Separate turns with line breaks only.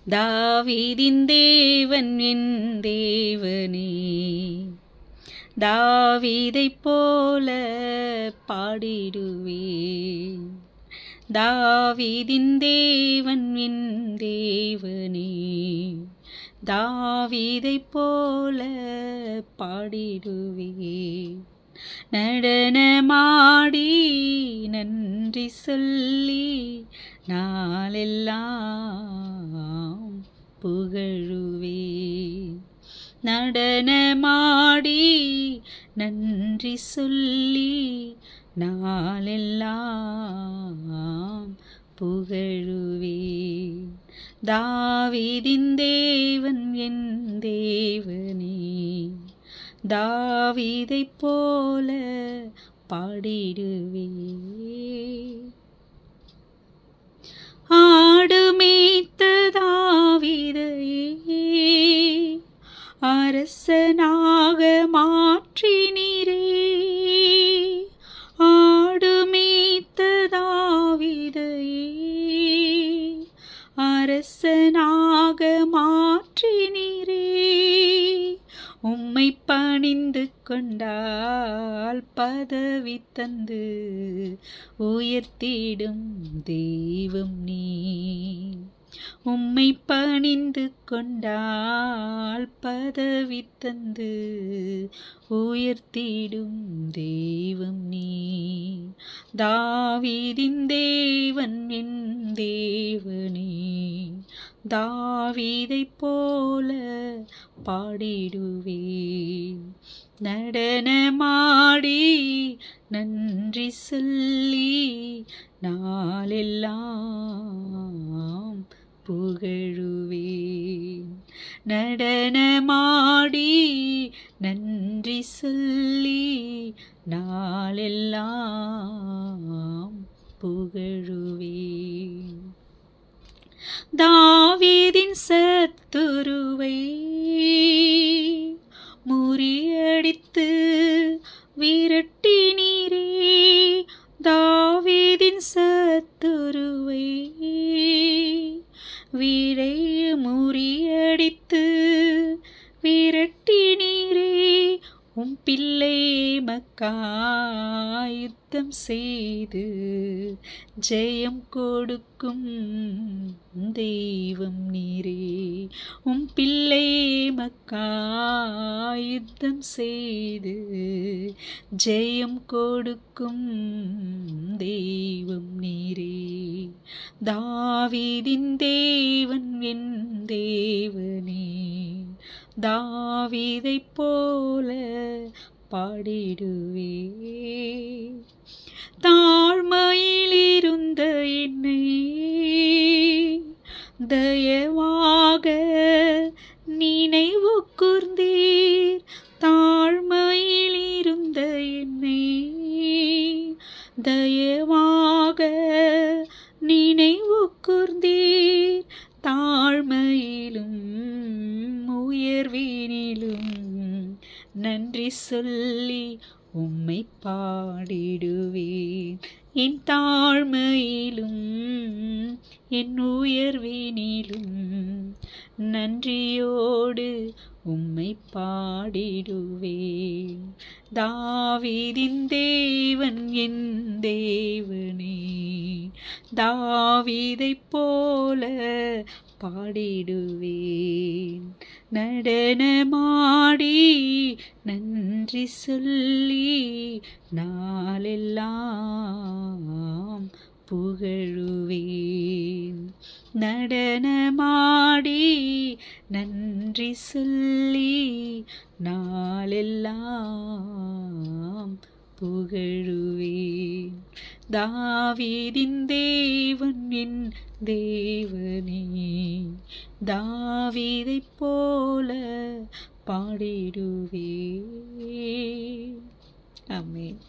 தாவீதின் தேவன் என் தேவனே, தாவீதைப் போல பாடிடுவேன். தாவீதின் தேவன் என் தேவனே, தாவீதைப் போல பாடிடுவேன். நடனமாடி நன்றி சொல்லி நாளெல்லாம் புகழுவேன். நடனமாடி நன்றி சொல்லி நாளெல்லாம் புகழுவேன். தாவீதின் தேவன் என் தேவனே, தாவீதைப் போல பாடிடுவேன். ஆடு மேய்த்த தாவீதையே அரசனாக மாற்றினீரே. ஆடு மேய்த்த தாவீதையே அரசனாக மாற்றினீரே. உம்மை பணிந்து கொண்டால் பதவி தந்து உயர்த்திடும் தெய்வம் நீ. உம்மை பணிந்து கொண்டால் பதவி தந்து உயர்த்திடும் தெய்வம் நீ. தாவீதின் தேவன் என் தேவனே, தாவீதைப் போல பாடிடுவேன். நடனமாடி நன்றி சொல்லி நாளெல்லாம் புகழுவேன். நடனமாடி நன்றி சொல்லி நாளெல்லாம் புகழுவேன். தாவீதின் சத்துருவை முறியடித்து விரட்டினீரே. தாவீதின் சத்துருவை வீரை முறியடித்து விரட்டினீரே. உம் பிள்ளை மக்காய் யுத்தம் செய்து ஜெயம் கொடுக்கும் தெய்வம் நீரே. உம் பிள்ளை மக்காய் யுத்தம் செய்து ஜெயம் கொடுக்கும் தெய்வம் நீரே. தாவீதின் தேவன் என் தேவனே, தாவீதைப் போல பாடிடுவேன். தாழ்மையிலிருந்த என்னை தயவாக நினைவு கூர்ந்தீர். தாழ்மையிலிருந்த என்னை தயவாக நினைவு கூர்ந்தீர். தாழ்மையிலும் உயர்வினிலும் நன்றி சொல்லி உம்மை பாடிடுவேன். என் தாழ்மையிலும் என் உயர்வினிலும் நன்றியோடு உம்மை பாடிடுவேன். தாவீதின் தேவன் என் தேவனே, தாவீதைப் போல பாடிடுவேன். நடனமாடி நன்றி சொல்லி நாளெல்லாம் புகழுவேன். நடனமாடி நன்றி சொல்லி நாளெல்லாம் புகழுவேன். தாவீதின் தேவன் என் தேவனே, தாவீதைப் போல பாடிடுவேன். ஆமென்.